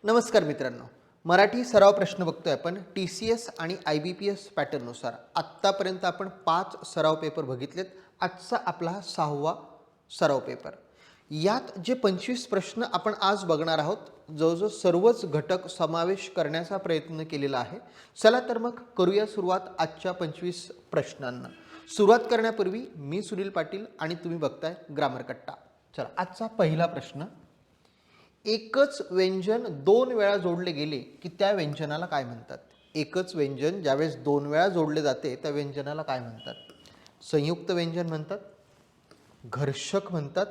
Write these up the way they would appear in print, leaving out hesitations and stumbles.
नमस्कार मित्रांनो, मराठी सराव प्रश्न बघतोय आपण TCS आणि IBPS पॅटर्ननुसार. आत्तापर्यंत आपण 5 सराव पेपर बघितलेत. आजचा आपला हा 6वा सराव पेपर. यात जे 25 प्रश्न आपण आज बघणार आहोत, जवळजवळ सर्वच घटक समावेश करण्याचा प्रयत्न केलेला आहे. चला तर मग करूया सुरुवात आजच्या 25 प्रश्नांना. सुरुवात करण्यापूर्वी मी सुनील पाटील आणि तुम्ही बघताय ग्रामर कट्टा. चला, आजचा पहिला प्रश्न. एकच व्यंजन 2 वेळा जोडले गेले की त्या व्यंजनाला काय म्हणतात? एकच व्यंजन ज्यावेळेस 2 वेळा जोडले जाते त्या व्यंजनाला काय म्हणतात? संयुक्त व्यंजन म्हणतात, घर्षक म्हणतात,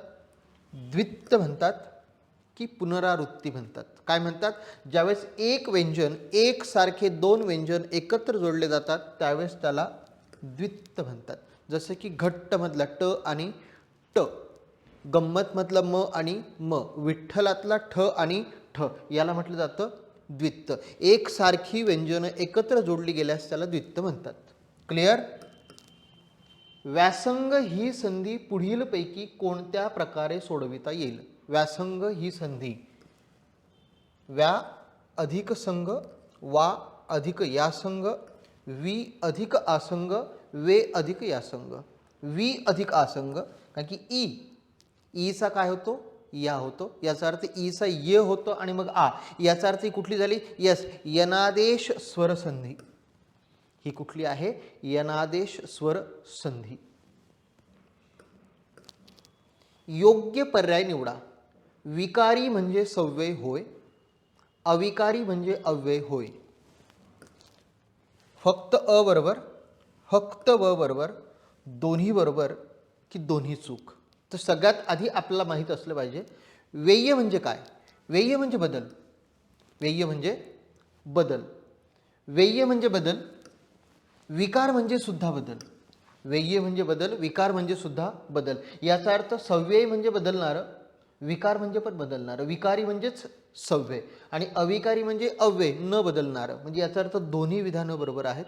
द्वित्व म्हणतात की पुनरावृत्ती म्हणतात? काय म्हणतात? ज्यावेळेस एक व्यंजन एकसारखे 2 व्यंजन एकत्र जोडले जातात त्यावेळेस त्याला द्वित्व म्हणतात. जसं की घट्ट मधला ट आणि ट, गंमत मधला म आणि म, विठ्ठलातला ठ आणि ठ, याला म्हटलं जातं द्वित्व. एक सारखी व्यंजन एकत्र जोडली गेल्यास त्याला द्वित्व म्हणतात. क्लिअर? व्यासंग ही संधी पुढीलपैकी कोणत्या प्रकारे सोडविता येईल? व्यासंग ही संधी व्या अधिक संग, वा अधिक यासंग, वी अधिक आसंग, वे अधिक यासंग. वी अधिक आसंग, कारण की ईचा काय होतो? या होतो. याचा अर्थ ईचा य होतो आणि मग आ. याचा अर्थ ही कुठली झाली? यस, यनादेश स्वर संधी. ही कुठली आहे? यनादेश स्वर संधी. योग्य पर्याय निवडा. विकारी म्हणजे सव्यय होय, अविकारी म्हणजे अव्यय होय. फक्त अ बरोबर, फक्त व बरोबर, दोन्ही बरोबर की दोन्ही चूक? तर सगळ्यात आधी आपल्याला माहीत असलं पाहिजे व्यय म्हणजे काय? व्यय म्हणजे बदल. व्यय म्हणजे बदल. व्यय म्हणजे बदल. विकार म्हणजे सुद्धा बदल. व्यय म्हणजे बदल, विकार म्हणजे सुद्धा बदल. याचा अर्थ सव्यय म्हणजे बदलणारं, विकार म्हणजे पण बदलणारं. विकारी म्हणजेच सव्यय आणि अविकारी म्हणजे अव्यय न बदलणारं. म्हणजे याचा अर्थ दोन्ही विधानं बरोबर आहेत.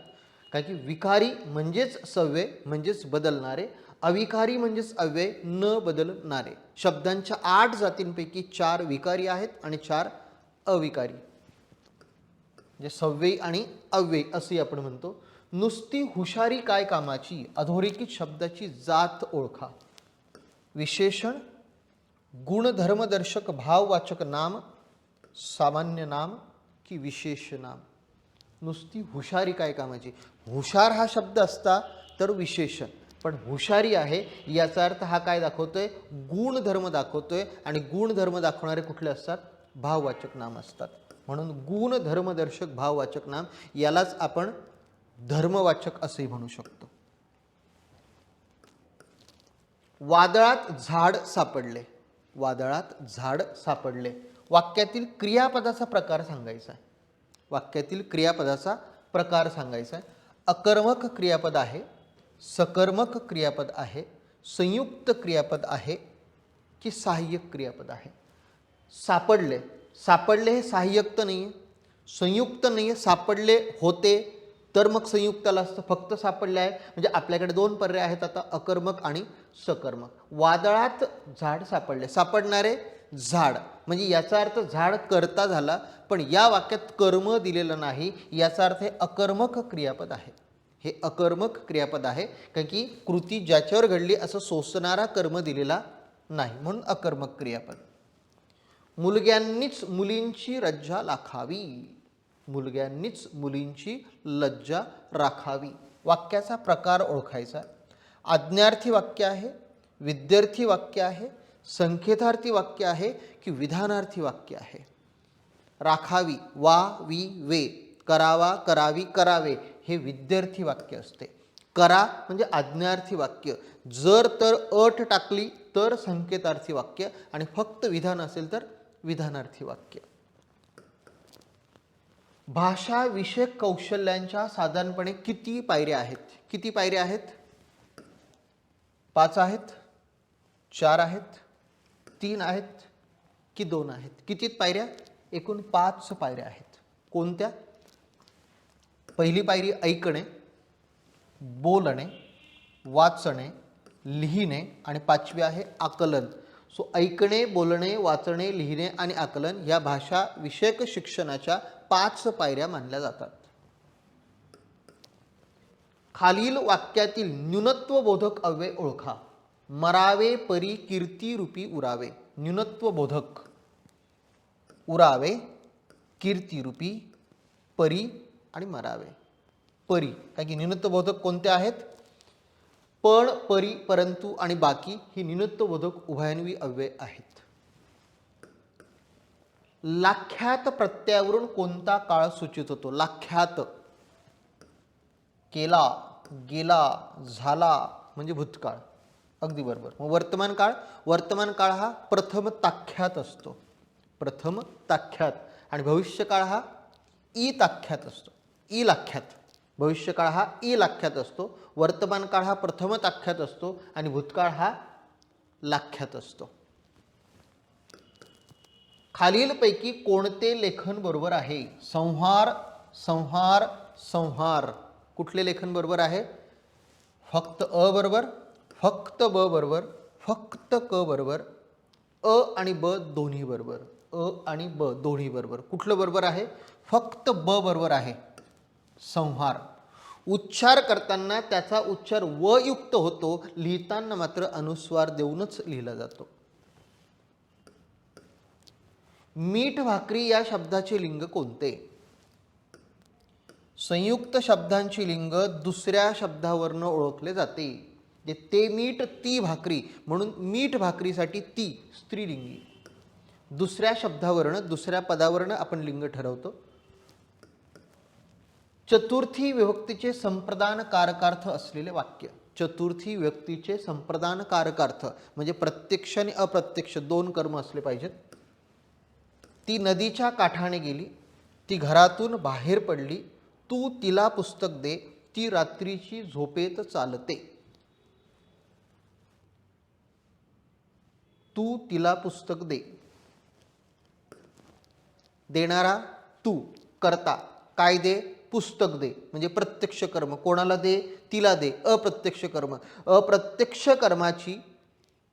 कारण की विकारी म्हणजेच सव्यय म्हणजेच बदलणारे, अविकारी म्हणजेच अव्यय न बदलणारे. शब्दांच्या 8 जातींपैकी 4 विकारी आहेत आणि 4 अविकारी. म्हणजे सव्ययी आणि अव्ययी असे आपण म्हणतो. नुसती हुशारी काय कामाची? अधोरेखित शब्दाची जात ओळखा. विशेषण, गुणधर्मदर्शक भाववाचक नाम, सामान्य नाम की विशेष नाम? नुसती हुशारी काय कामाची? हुशार हा शब्द असता तर विशेषण, पण हुशारी आहे याचा अर्थ हा काय दाखवतोय? गुणधर्म दाखवतोय. आणि गुणधर्म दाखवणारे कुठले असतात? भाववाचक नाम असतात. म्हणून गुणधर्मदर्शक भाववाचक नाम यालाच आपण धर्मवाचक असेही म्हणू शकतो. वादळात झाड सापडले. वादळात झाड सापडले. वाक्यातील क्रियापदाचा प्रकार सांगायचा आहे. वाक्यातील क्रियापदाचा प्रकार सांगायचा आहे. अकर्मक क्रियापद आहे, सकर्मक क्रियापद आहे, संयुक्त क्रियापद आहे की सहाय्यक क्रियापद आहे? सापडले. सापडले हे सहाय्यक तर नाही आहे, संयुक्त नाही आहे. सापडले होते तर मग संयुक्ताला असतं. फक्त सापडले आहे म्हणजे आपल्याकडे 2 पर्याय आहेत आता, अकर्मक आणि सकर्मक. वादळात झाड सापडले. सापडणारे झाड म्हणजे याचा अर्थ झाड कर्ता झाला, पण या वाक्यात कर्म दिलेलं नाही. याचा अर्थ हे अकर्मक क्रियापद आहे. हे अकर्मक क्रियापद आहे कारण की कृती ज्याच्यावर घडली असं सोसणारा कर्म दिलेला नाही, म्हणून अकर्मक क्रियापद. मुलग्यांनीच मुलींची लज्जा राखावी. मुलग्यांनीच मुलींची लज्जा राखावी. वाक्याचा प्रकार ओळखायचा. आज्ञार्थी वाक्य आहे, विद्यार्थी वाक्य आहे, संकेतार्थी वाक्य आहे की विधानार्थी वाक्य आहे? राखावी, वा वी वे, करावा करावी करावे हे विद्यार्थी वाक्य असते. करा म्हणजे आज्ञार्थी वाक्य, जर तर अट टाकली तर संकेतार्थी वाक्य आणि फक्त विधान असेल तर विधानार्थी वाक्य. भाषा विषयक कौशल्यांच्या साधारणपणे किती पायऱ्या आहेत? किती पायऱ्या आहेत? 5 आहेत, 4 आहेत, 3 आहेत की 2 आहेत? किती पायऱ्या? एकूण 5 पायऱ्या आहेत. कोणत्या? पहिली पायरी ऐकणे, बोलणे, वाचणे, लिहिणे आणि 5वी आहे आकलन. सो ऐकणे, बोलणे, वाचणे, लिहिणे आणि आकलन या भाषा विषयक शिक्षणाच्या 5 पायऱ्या मानल्या जातात. खालील वाक्यातील न्यूनत्वबोधक अव्यय ओळखा. मरावे परी कीर्ती रूपी उरावे. न्यूनत्वबोधक उरावे, कीर्ती रूपी, परी आणि मरावे. परी काय की न्यूनत्वबोधक कोणते आहेत? पण, परी, परंतु आणि बाकी ही न्यूनत्वबोधक उभयान्वी अव्यय आहेत. लाख्यात प्रत्ययावरून कोणता काळ सूचित होतो? लाख्यात केला, गेला, झाला म्हणजे भूतकाळ. अगदी बरोबर. मग वर्तमान काळ, वर्तमान काळ हा प्रथम ताख्यात असतो. प्रथम ताख्यात. आणि भविष्यकाळ हा ई ताख्यात असतो. ई लाख्यात. भविष्यकाळ हा ई लाख्यात असतो. वर्तमान काळ हा प्रथम ताख्यात असतो आणि भूतकाळ हा लाख्यात असतो. खालीलपैकी कोणते लेखन बरोबर आहे? संहार, संहार, संहार. कुठले लेखन बरोबर आहे? फक्त अ बरोबर, फक्त ब बरोबर, फक्त क बरोबर, अ आणि ब दोन्ही बरोबर. अ आणि ब दोन्ही बरोबर. कुठलं बरोबर आहे? फक्त ब बरोबर आहे. संहार. उच्चार करताना त्याचा उच्चार व युक्त होतो, लिहिताना मात्र अनुस्वार देऊनच लिहिला जातो. मीठ भाकरी या शब्दाचे लिंग कोणते? संयुक्त शब्दांची लिंग दुसऱ्या शब्दावरनं ओळखले जाते. ते मीठ ती भाकरी म्हणून मीठ भाकरीसाठी ती स्त्रीलिंगी. दुसऱ्या शब्दावरनं, दुसऱ्या पदावरनं आपण लिंग ठरवतो. चतुर्थी विभक्तीचे संप्रदान कारकार्थ असलेले वाक्य. चतुर्थी विभक्तीचे संप्रदान कारकार्थ म्हणजे प्रत्यक्ष आणि अप्रत्यक्ष दोन कर्म असले पाहिजेत. ती नदीच्या काठाने गेली, ती घरातून बाहेर पडली, तू तिला पुस्तक दे, ती रात्रीची झोपेत चालते. तू तिला पुस्तक दे. देणारा तू, करता काय दे? पुस्तक दे. म्हणजे प्रत्यक्ष कर्म. कोणाला दे? तिला दे. अप्रत्यक्ष कर्म. अप्रत्यक्ष कर्माची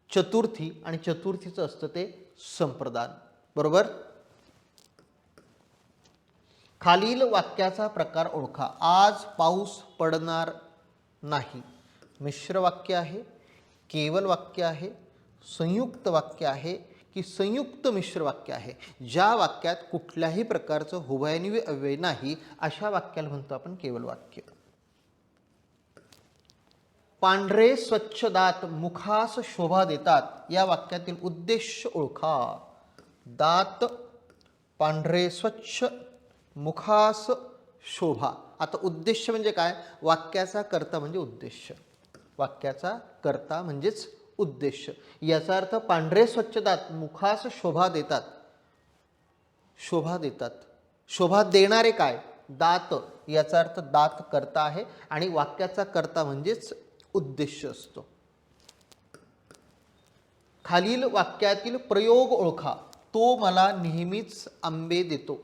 चतुर्थी आणि चतुर्थीचं असतं ते संप्रदान. बरोबर. खालील वाक्याचा प्रकार ओळखा. आज पाऊस पडणार नाही. मिश्र वाक्य आहे, केवल वाक्य आहे, संयुक्त वाक्य आहे की संयुक्त मिश्र वाक्य आहे? ज्या वाक्यात कुठल्याही प्रकारचं उभयान्वी अव्यय नाही अशा वाक्याला म्हणतो आपण केवल वाक्य. पांढरे स्वच्छ दात मुखास शोभा देतात या वाक्यातील उद्देश ओळखा. दात पांढरे स्वच्छ मुखास शोभा. आता उद्देश म्हणजे काय? वाक्याचा कर्ता म्हणजे उद्देश. वाक्याचा कर्ता म्हणजेच उद्देश. याचा अर्थ पांढरे स्वच्छ दात मुखास शोभा देतात. शोभा देतात. शोभा देणारे काय? दात. याचा अर्थ दात कर्ता आहे आणि वाक्याचा कर्ता म्हणजेच उद्देश असतो. खालील वाक्यातील प्रयोग ओळखा. तो मला नेहमीच आंबे देतो.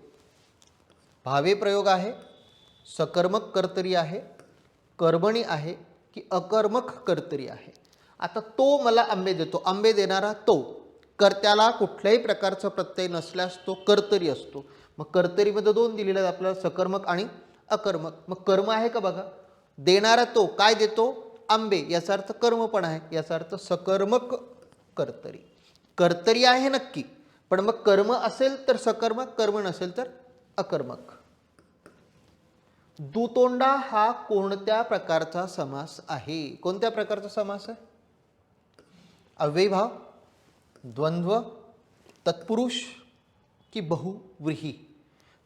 भावे प्रयोग आहे, सकर्मक कर्तरी आहे, कर्मणी आहे की अकर्मक कर्तरी आहे? आता तो मला आंबे देतो. आंबे देणारा तो. कर्त्याला कुठल्याही प्रकारचा प्रत्यय नसल्यास तो कर्तरी असतो. मग कर्तरीमध्ये दोन दिलेले आहेत आपल्याला, सकर्मक आणि अकर्मक. मग कर्म आहे का बघा. देणारा तो काय देतो? आंबे. याचा अर्थ कर्म पण आहे. याचा अर्थ सकर्मक कर्तरी. कर्तरी आहे नक्की, पण मग कर्म असेल तर सकर्मक, कर्म नसेल तर अकर्मक. दुतोंडा हा कोणत्या प्रकारचा समास आहे? कोणत्या प्रकारचा समास आहे? अव्ययीभाव, द्वंद्व, तत्पुरुष की बहुव्रीही?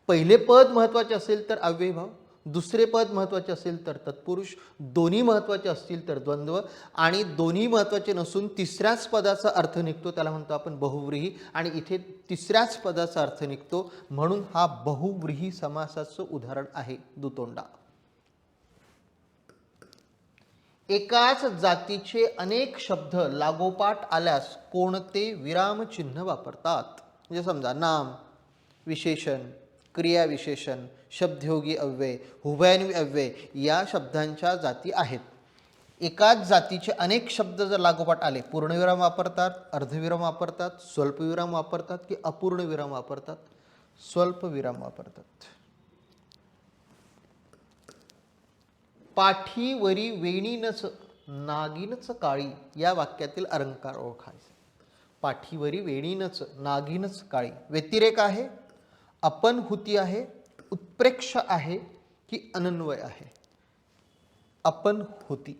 पहिले पद महत्त्वाचे असेल तर अव्ययीभाव, दुसरे पद महत्त्वाचे असेल तर तत्पुरुष, दोन्ही महत्त्वाचे असतील तर द्वंद्व आणि दोन्ही महत्त्वाचे नसून तिसऱ्याच पदाचा अर्थ निघतो त्याला म्हणतो आपण बहुव्रीही. आणि इथे तिसऱ्याच पदाचा अर्थ निघतो म्हणून हा बहुव्रीही समासाचं उदाहरण आहे दुतोंडा. एकाच जातीचे अनेक शब्द लागोपाठ आल्यास कोणते विरामचिन्ह वापरतात? म्हणजे समजा नाम, विशेषण, क्रियाविशेषण, शब्दयोगी अव्यय, उभयान्वी अव्यय या शब्दांच्या जाती आहेत. एकाच जातीचे अनेक शब्द जर लागोपाठ आले, पूर्णविराम वापरतात, अर्धविराम वापरतात, स्वल्पविराम वापरतात की अपूर्ण विराम वापरतात? स्वल्पविराम वापरतात. पाठीवरी वेणीनच नागिनच काळी या वाक्यातील अलंकार ओळखायचे. पाठीवरी वेणीनच नागिनच काळी व्यतिरेक आहे, अपनहुती आहे, उत्प्रेक्ष आहे की अनन्वय आहे? अपनहुती.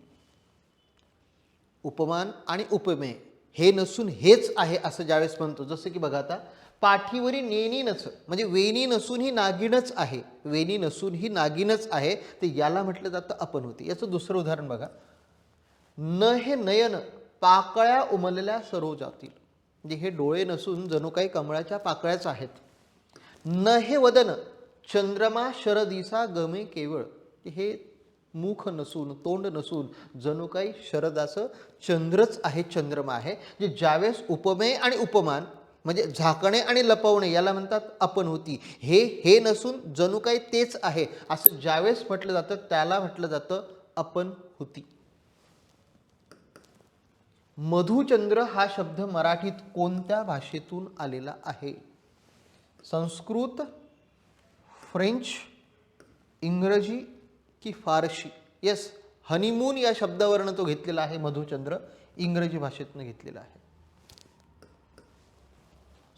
उपमान आणि उपमेय हे नसून हेच आहे असं ज्यावेळेस म्हणतो, जसं की बघा आता पाठीवरी नेणीनच म्हणजे वेणी नसून ही नागिनच आहे, वेणी नसून ही नागिनच आहे, ते याला म्हटलं जातं अपनहुती. याचं दुसरं उदाहरण बघा. न हे नयन पाकळ्या उमलल्या सरोजातील, म्हणजे हे डोळे नसून जणू काही कमळाच्या पाकळ्याच आहेत. न हे वदन चंद्रमा शरदीसा गमे केवळ, हे मुख नसून तोंड नसून जणू काही शरदाचं चंद्रच आहे, चंद्रमा आहे. जे ज्यावेळेस उपमेय आणि उपमान म्हणजे झाकणे आणि लपवणे याला म्हणतात अपनहुती. हे नसून जणू काही तेच आहे असं ज्यावेळेस म्हटलं जातं त्याला म्हटलं जातं अपनहुती. मधुचंद्र हा शब्द मराठीत कोणत्या भाषेतून आलेला आहे? संस्कृत, फ्रेंच, इंग्रजी की फारशी? येस, हनीमून या शब्दावरनं तो घेतलेला आहे. मधुचंद्र इंग्रजी भाषेतून घेतलेला आहे.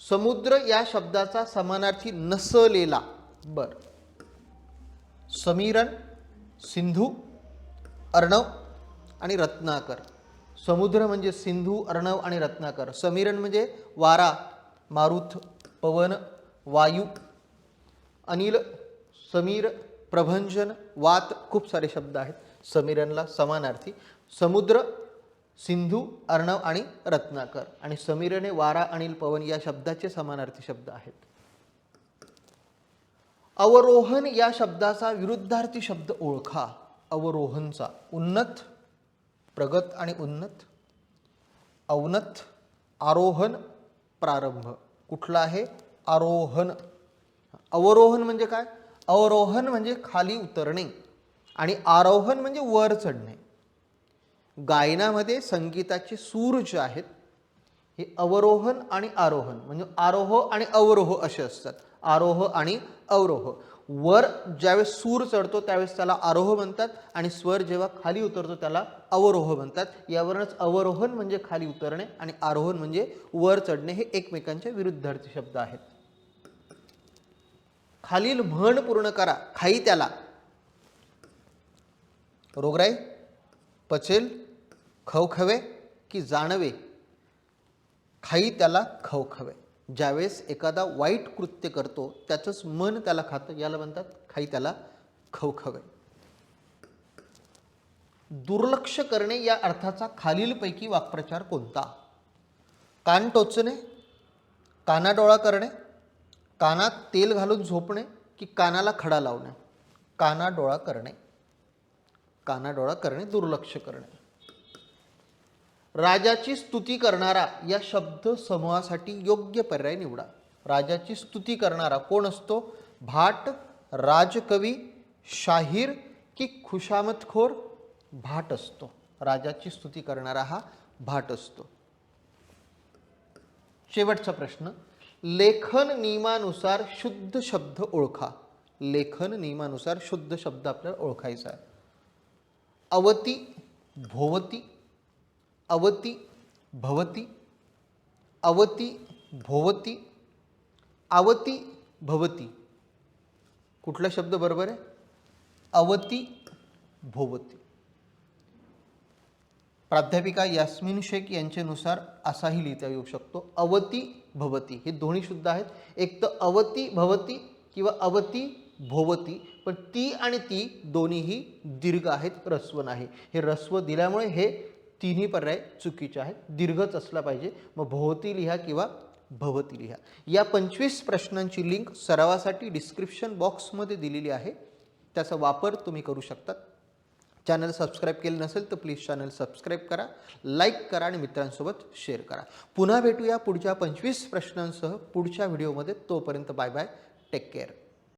समुद्र या शब्दाचा समानार्थी नसलेला, बर, समीरण, सिंधू, अर्णव आणि रत्नाकर. समुद्र म्हणजे सिंधू, अर्णव आणि रत्नाकर. समीरण म्हणजे वारा, मारुत, पवन, वायू, अनिल, समीर, प्रभंजन, वात, खूप सारे शब्द आहेत समीरणला समानार्थी. समुद्र, सिंधू, अर्णव आणि रत्नाकर. आणि समीरने वारा, अनिल, पवन या शब्दाचे समानार्थी शब्द आहेत. अवरोहन या शब्दाचा विरुद्धार्थी शब्द ओळखा. अवरोहनचा उन्नत, प्रगत आणि उन्नत, अवनत, आरोहन, प्रारंभ. कुठला आहे? आरोहन. अवरोहन म्हणजे काय? अवरोहन म्हणजे खाली उतरणे आणि आरोहन म्हणजे वर चढणे. गायनामध्ये संगीताचे सूर जे आहेत हे अवरोहन आणि आरोहन म्हणजे आरोह आणि अवरोह असे असतात. आरोह आणि अवरोह. वर ज्यावेळेस सूर चढतो त्यावेळेस त्याला आरोह म्हणतात आणि स्वर जेव्हा खाली उतरतो त्याला अवरोह म्हणतात. यावरूनच अवरोहन म्हणजे खाली उतरणे आणि आरोहन म्हणजे वर चढणे हे एकमेकांच्या विरुद्धार्थी शब्द आहेत. खालील म्हण पूर्ण करा. खाई त्याला रोगराई, पचेल, खवखवे की जाणवे? खाई त्याला खवखवे. ज्यावेळेस एखादा वाईट कृत्य करतो त्याचंच मन त्याला खातं, याला म्हणतात खाई त्याला खवखवे. दुर्लक्ष करणे या अर्थाचा खालीलपैकी वाक्प्रचार कोणता? कान टोचणे, कानाडोळा करणे, कानात तेल घालून झोपणे की कानाला खडा लावणे? कानाडोळा करणे. कानाडोळा करणे, दुर्लक्ष करणे. राजाची स्तुती करणारा या शब्द समूहासाठी योग्य पर्याय निवडा. राजाची स्तुती करणारा कोण असतो? भाट, राजकवी, शाहीर की खुशामतखोर? भाट असतो. राजाची स्तुती करणारा हा भाट असतो. शेवटचा प्रश्न. लेखन नियमानुसार शुद्ध शब्द ओळखा. लेखन नियमानुसार शुद्ध शब्द आपल्याला ओळखायचा आहे. अवती, भोवती, अवती, भवती, अवती, भोवती, आवती, भवती. कुठला शब्द बरोबर आहे? अवती, भोवती. प्राध्यापिका यास्मिन शेख यांच्यानुसार असाही लिहिता येऊ शकतो. अवती, भवती हे दोन्ही शुद्ध आहेत. एक तर अवती, भवती किंवा अवती, भोवती, पण ती आणि ती दोन्हीही दीर्घ आहेत, ऱ्हस्व नाही. हे ऱ्हस्व दिल्यामुळे हे तिन्ही पर्याय चुकीचे आहेत. दीर्घच असला पाहिजे. मग भोवती लिहा किंवा भवती लिहा. या 25 प्रश्नांची लिंक सरावासाठी डिस्क्रिप्शन बॉक्समध्ये दिलेली आहे. त्याचा वापर तुम्ही करू शकता. चॅनल सबस्क्राईब केलं नसेल तर प्लीज चॅनल सबस्क्राईब करा, लाईक करा आणि मित्रांसोबत शेअर करा. पुन्हा भेटूया पुढच्या 25 प्रश्नांसह पुढच्या व्हिडिओमध्ये. तोपर्यंत बाय बाय, टेक केअर.